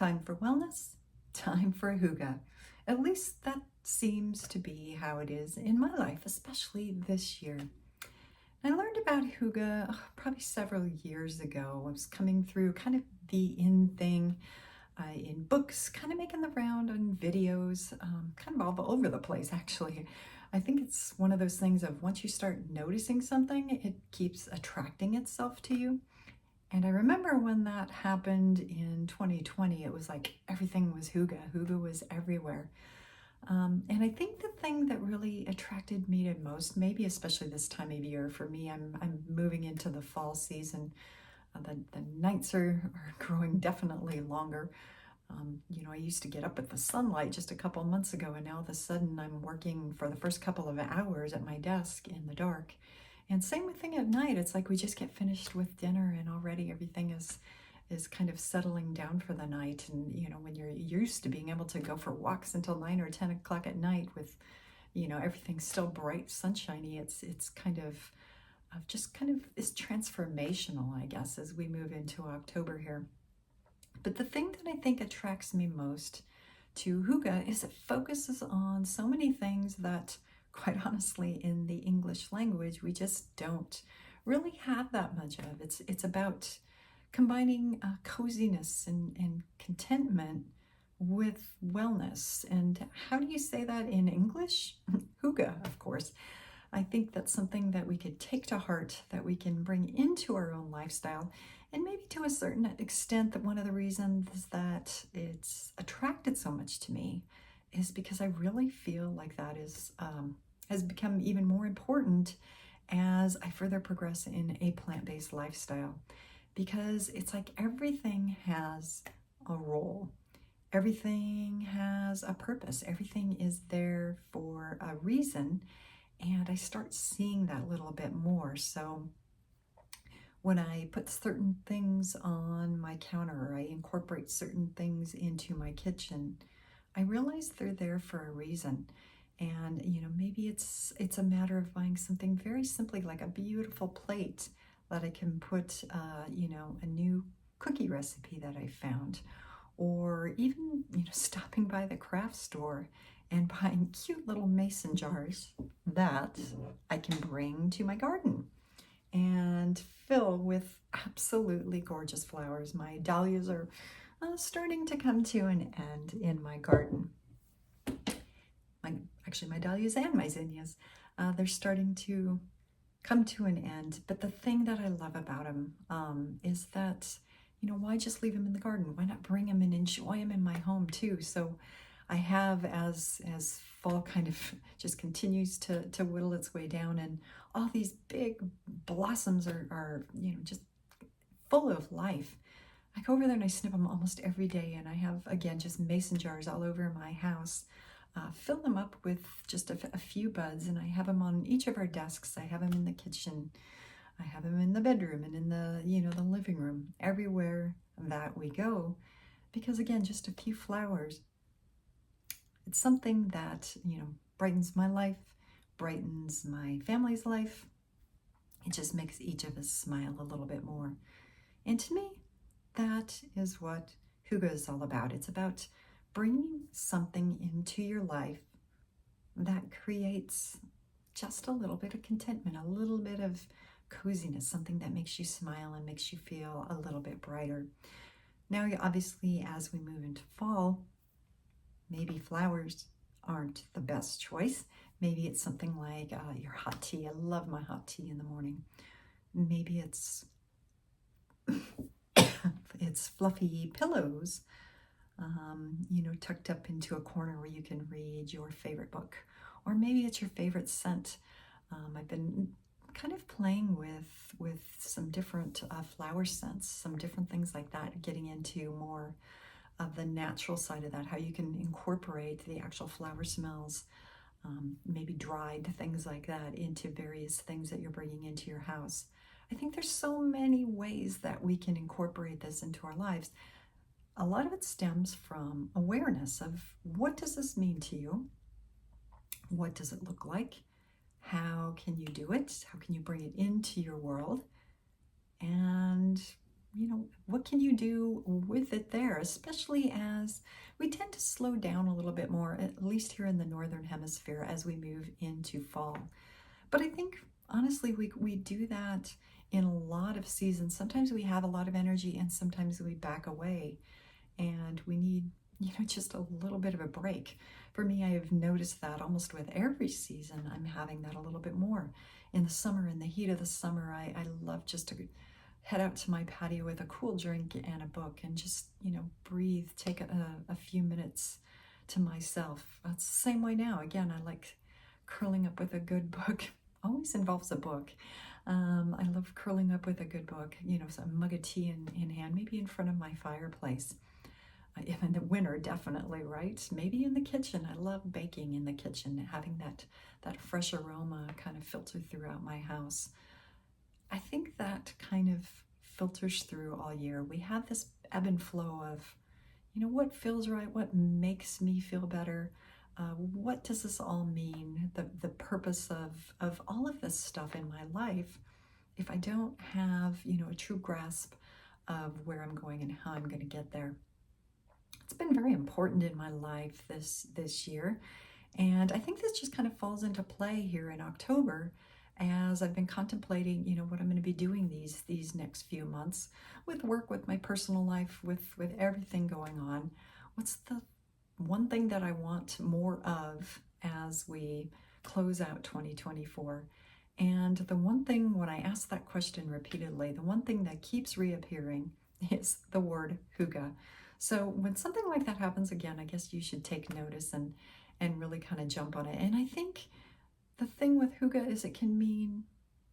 Time for wellness, time for hygge. At least that seems to be how it is in my life, especially this year. I learned about hygge probably several years ago. I was coming through kind of the in thing in books, kind of making the round on videos, kind of all over the place actually. I think it's one of those things of once you start noticing something, it keeps attracting itself to you. And I remember when that happened in 2020, it was like everything was hygge. Hygge was everywhere. And I think the thing that really attracted me to most, maybe especially this time of year for me, I'm moving into the fall season. The nights are growing definitely longer. I used to get up with the sunlight just a couple months ago, and now all of a sudden I'm working for the first couple of hours at my desk in the dark. And same thing at night. It's like we just get finished with dinner and already everything is kind of settling down for the night. And when you're used to being able to go for walks until 9 or 10 o'clock at night with everything still bright, sunshiny, it's kind of just kind of is transformational, I guess, as we move into October here. But the thing that I think attracts me most to hygge is it focuses on so many things that, quite honestly, in the English language, we just don't really have that much of. It's about combining coziness and contentment with wellness. And how do you say that in English? Hygge, of course. I think that's something that we could take to heart, that we can bring into our own lifestyle. And maybe to a certain extent, that one of the reasons that it's attracted so much to me is because I really feel like that has become even more important as I further progress in a plant-based lifestyle. Because it's like everything has a role. Everything has a purpose. Everything is there for a reason. And I start seeing that a little bit more. So when I put certain things on my counter, or I incorporate certain things into my kitchen, I realize they're there for a reason. And maybe it's a matter of buying something very simply, like a beautiful plate that I can put a new cookie recipe that I found, or even stopping by the craft store and buying cute little mason jars that I can bring to my garden and fill with absolutely gorgeous flowers. My dahlias are starting to come to an end in my garden. Actually, my dahlias and my zinnias, they're starting to come to an end. But the thing that I love about them is that, why just leave them in the garden? Why not bring them and enjoy them in my home too? So I have, as fall kind of just continues to whittle its way down, and all these big blossoms are just full of life. I go over there and I snip them almost every day, and I have, again, just mason jars all over my house. Fill them up with just a few buds, and I have them on each of our desks. I have them in the kitchen. I have them in the bedroom and in the the living room, everywhere that we go, because again, just a few flowers. It's something that brightens my life, brightens my family's life. It just makes each of us smile a little bit more. And to me, that is what hygge is all about. It's about bringing something into your life that creates just a little bit of contentment, a little bit of coziness, something that makes you smile and makes you feel a little bit brighter. Now, obviously, as we move into fall, maybe flowers aren't the best choice. Maybe it's something like your hot tea. I love my hot tea in the morning. Maybe it's it's fluffy pillows, tucked up into a corner where you can read your favorite book. Or maybe it's your favorite scent. I've been kind of playing with some different flower scents, some different things like that, getting into more of the natural side of that, how you can incorporate the actual flower smells, maybe dried things like that, into various things that you're bringing into your house. I think there's so many ways that we can incorporate this into our lives. A lot of it stems from awareness of, what does this mean to you? What does it look like? How can you do it? How can you bring it into your world? And what can you do with it there, especially as we tend to slow down a little bit more, at least here in the Northern Hemisphere, as we move into fall. But I think, honestly, we do that in a lot of seasons. Sometimes we have a lot of energy and sometimes we back away and we need, just a little bit of a break. For me, I have noticed that almost with every season, I'm having that a little bit more. In the summer, in the heat of the summer, I love just to head out to my patio with a cool drink and a book and just, breathe, take a few minutes to myself. It's the same way now. Again, I like curling up with a good book. Always involves a book. I love curling up with a good book, so a mug of tea in hand, maybe in front of my fireplace. In the winter, definitely, right? Maybe in the kitchen. I love baking in the kitchen, having that fresh aroma kind of filter throughout my house. I think that kind of filters through all year. We have this ebb and flow of, what feels right, what makes me feel better, what does this all mean, the purpose of all of this stuff in my life, if I don't have, a true grasp of where I'm going and how I'm going to get there. It's been very important in my life this year, and I think this just kind of falls into play here in October as I've been contemplating, what I'm going to be doing these next few months with work, with my personal life, with everything going on. What's the one thing that I want more of as we close out 2024? And the one thing, when I ask that question repeatedly, the one thing that keeps reappearing is the word hygge. So when something like that happens again, I guess you should take notice and really kind of jump on it. And I think the thing with hygge is it can mean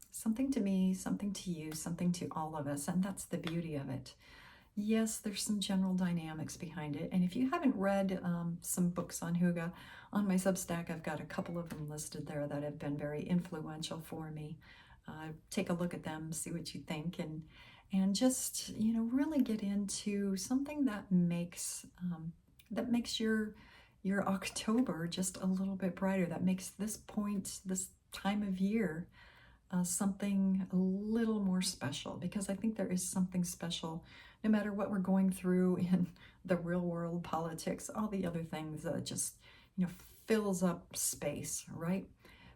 something to me, something to you, something to all of us, and that's the beauty of it. Yes, there's some general dynamics behind it, and if you haven't read some books on hygge, on my Substack, I've got a couple of them listed there that have been very influential for me. Take a look at them, see what you think, and just really get into something that makes your October just a little bit brighter, that makes this point, this time of year, something a little more special, because I think there is something special no matter what we're going through in the real world, politics, all the other things that just fills up space, right?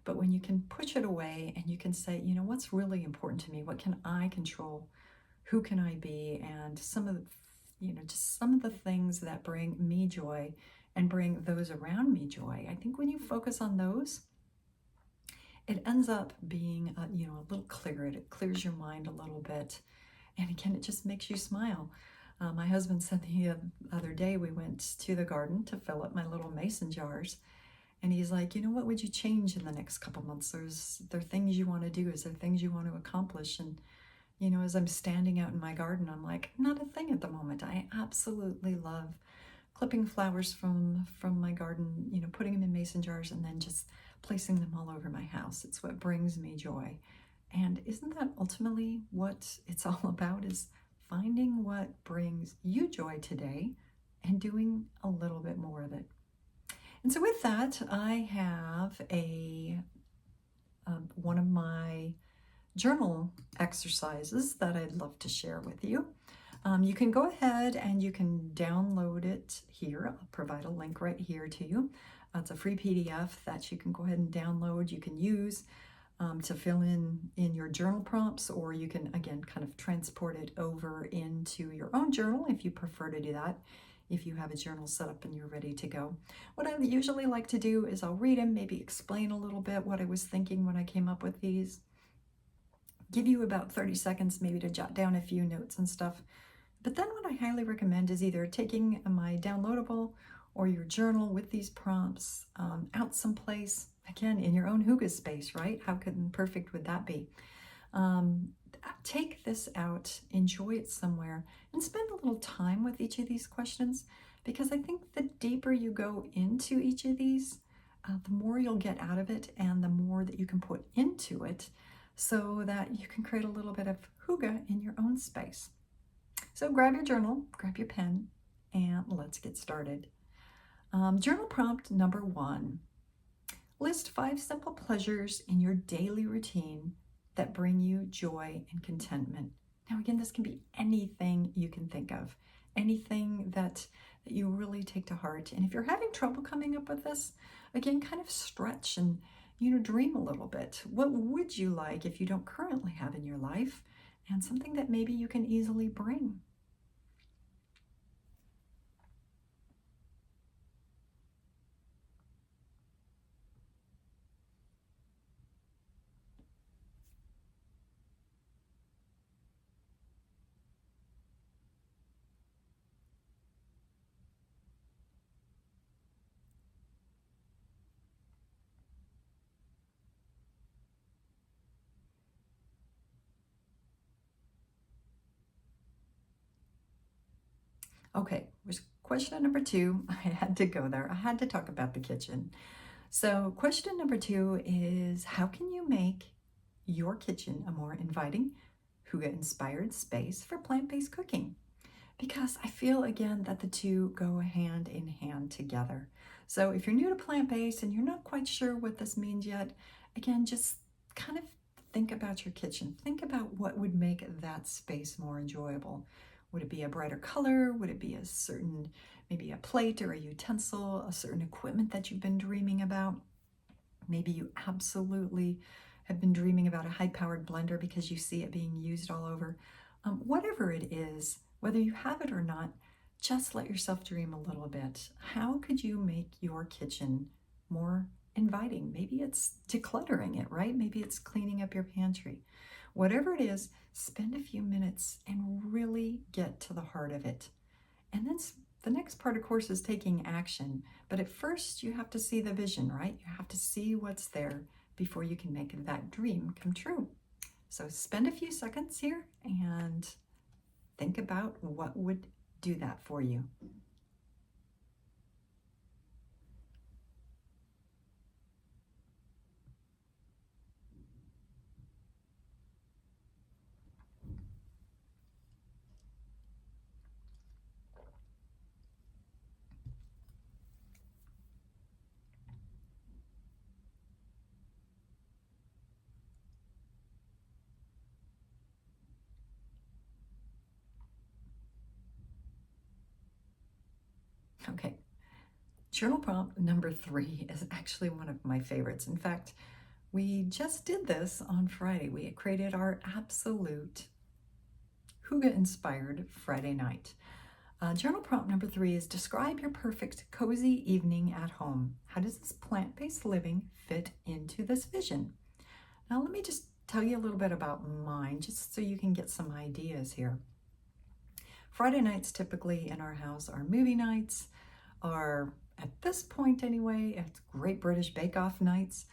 But when you can push it away and you can say, what's really important to me, what can I control, who can I be, and some of the just some of the things that bring me joy and bring those around me joy. I think when you focus on those, it ends up being a little clearer. It clears your mind a little bit, and again, it just makes you smile. My husband said the other day, we went to the garden to fill up my little mason jars, and he's like, what would you change in the next couple months? Is there things you want to do? Is there things you want to accomplish? And as I'm standing out in my garden, I'm like, not a thing at the moment. I absolutely love clipping flowers from my garden, putting them in mason jars and then just placing them all over my house. It's what brings me joy. And isn't that ultimately what it's all about, is finding what brings you joy today and doing a little bit more of it? And so with that, I have one of my journal exercises that I'd love to share with you. You can go ahead and you can download it here. I'll provide a link right here to you. It's a free PDF that you can go ahead and download. You can use to fill in your journal prompts, or you can, again, kind of transport it over into your own journal if you prefer to do that, if you have a journal set up and you're ready to go. What I usually like to do is I'll read them, maybe explain a little bit what I was thinking when I came up with these, give you about 30 seconds maybe to jot down a few notes and stuff. But then what I highly recommend is either taking my downloadable or your journal with these prompts out someplace, again, in your own hygge space, right? How perfect would that be? Take this out, enjoy it somewhere, and spend a little time with each of these questions, because I think the deeper you go into each of these, the more you'll get out of it and the more that you can put into it, so that you can create a little bit of hygge in your own space. So grab your journal, grab your pen, and let's get started. Journal prompt number 1. List 5 simple pleasures in your daily routine that bring you joy and contentment. Now, again, this can be anything you can think of, anything that you really take to heart. And if you're having trouble coming up with this, again, kind of stretch and dream a little bit. What would you like if you don't currently have in your life, and something that maybe you can easily bring? Okay, was question number two. I had to go there. I had to talk about the kitchen. So, question number two is, how can you make your kitchen a more inviting, Hygge-inspired space for plant-based cooking? Because I feel, again, that the two go hand in hand together. So if you're new to plant-based and you're not quite sure what this means yet, again, just kind of think about your kitchen. Think about what would make that space more enjoyable. Would it be a brighter color? Would it be a certain, maybe a plate or a utensil, a certain equipment that you've been dreaming about? Maybe you absolutely have been dreaming about a high-powered blender because you see it being used all over. Whatever it is, whether you have it or not, just let yourself dream a little bit. How could you make your kitchen more inviting? Maybe it's decluttering it, right? Maybe it's cleaning up your pantry. Whatever it is, spend a few minutes and really get to the heart of it. And then the next part, of course, is taking action. But at first, you have to see the vision, right? You have to see what's there before you can make that dream come true. So spend a few seconds here and think about what would do that for you. Okay, journal prompt number 3 is actually one of my favorites. In fact, we just did this on Friday. We created our absolute Hygge-inspired Friday night. Journal prompt number 3 is, describe your perfect cozy evening at home. How does this plant-based living fit into this vision? Now, let me just tell you a little bit about mine, just so you can get some ideas here. Friday nights typically in our house are movie nights, are, at this point anyway, it's Great British Bake Off nights.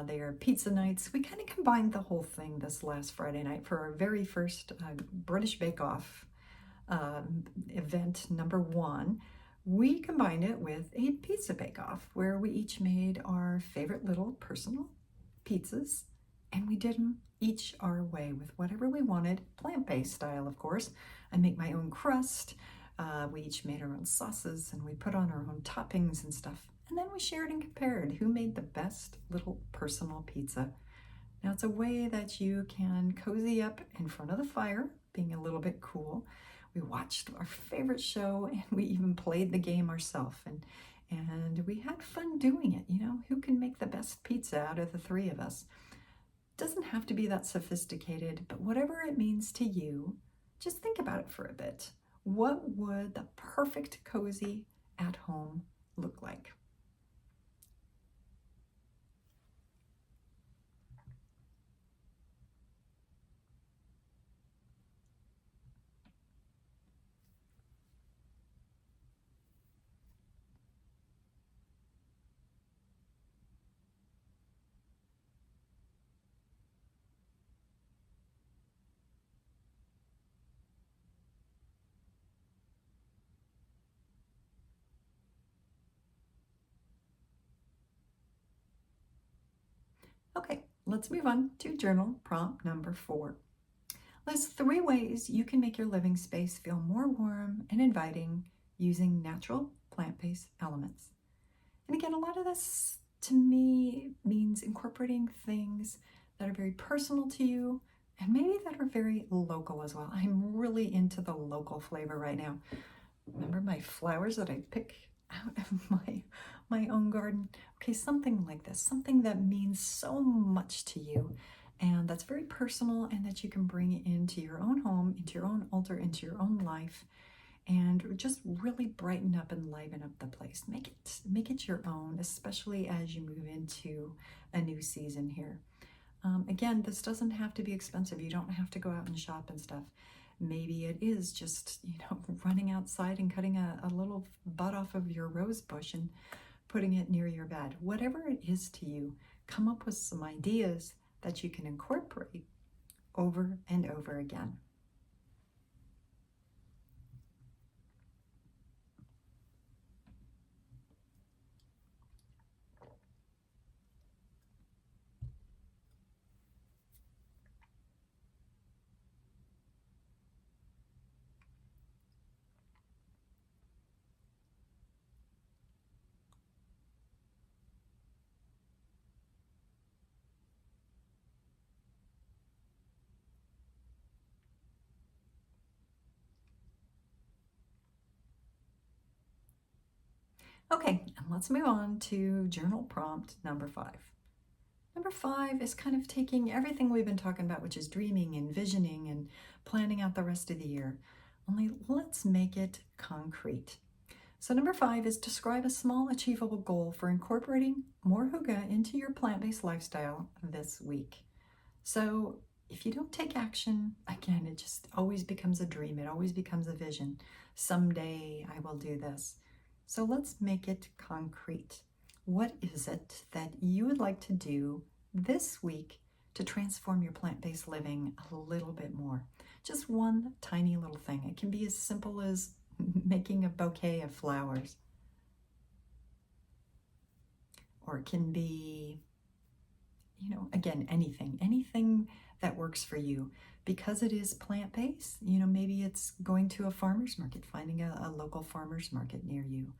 They are pizza nights. We kind of combined the whole thing this last Friday night for our very first British Bake Off event number 1. We combined it with a pizza bake-off where we each made our favorite little personal pizzas, and we did them each our way with whatever we wanted, plant-based style, of course. I make my own crust. We each made our own sauces, and we put on our own toppings and stuff. And then we shared and compared who made the best little personal pizza. Now, it's a way that you can cozy up in front of the fire, being a little bit cool. We watched our favorite show, and we even played the game ourselves. And we had fun doing it. Who can make the best pizza out of the 3 of us? Doesn't have to be that sophisticated, but whatever it means to you, just think about it for a bit. What would the perfect cozy at home look like? Okay, let's move on to journal prompt number 4. List 3 ways you can make your living space feel more warm and inviting using natural plant-based elements. And again, a lot of this to me means incorporating things that are very personal to you, and maybe that are very local as well. I'm really into the local flavor right now. Remember my flowers that I pick out of my own garden? Okay, something like this, something that means so much to you and that's very personal and that you can bring into your own home, into your own altar, into your own life and just really brighten up and liven up the place. Make it your own, especially as you move into a new season here. Again, this doesn't have to be expensive. You don't have to go out and shop and stuff. Maybe it is just, running outside and cutting a little bud off of your rose bush and putting it near your bed. Whatever it is to you, come up with some ideas that you can incorporate over and over again. Okay, and let's move on to journal prompt number 5. Number 5 is kind of taking everything we've been talking about, which is dreaming and visioning and planning out the rest of the year, only let's make it concrete. So number 5 is describe a small achievable goal for incorporating more hygge into your plant-based lifestyle this week. So if you don't take action, again, it just always becomes a dream. It always becomes a vision. Someday I will do this. So let's make it concrete. What is it that you would like to do this week to transform your plant-based living a little bit more? Just one tiny little thing. It can be as simple as making a bouquet of flowers. Or it can be, again, anything that works for you. Because it is plant-based, maybe it's going to a farmer's market, finding a local farmer's market near you.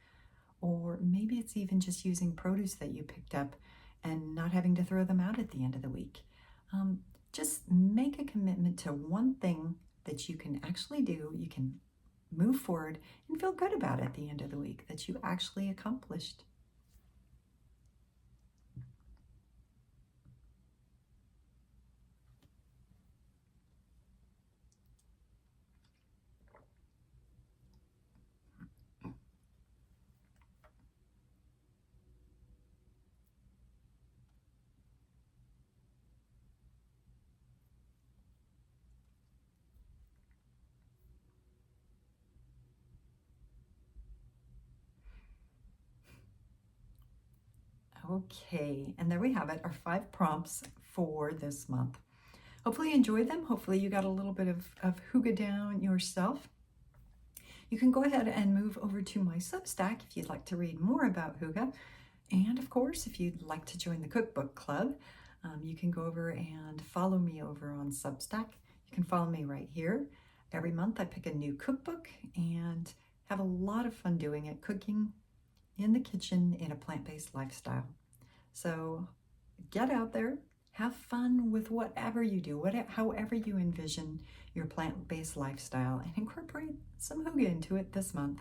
Or maybe it's even just using produce that you picked up and not having to throw them out at the end of the week. Just make a commitment to one thing that you can actually do, you can move forward and feel good about at the end of the week that you actually accomplished. Okay, and there we have it, our 5 prompts for this month. Hopefully you enjoyed them. Hopefully you got a little bit of hygge down yourself. You can go ahead and move over to my Substack if you'd like to read more about hygge. And of course, if you'd like to join the cookbook club, you can go over and follow me over on Substack. You can follow me right here. Every month I pick a new cookbook and have a lot of fun doing it, cooking in the kitchen in a plant-based lifestyle. So get out there, have fun with whatever you do, however you envision your plant-based lifestyle, and incorporate some hygge into it this month.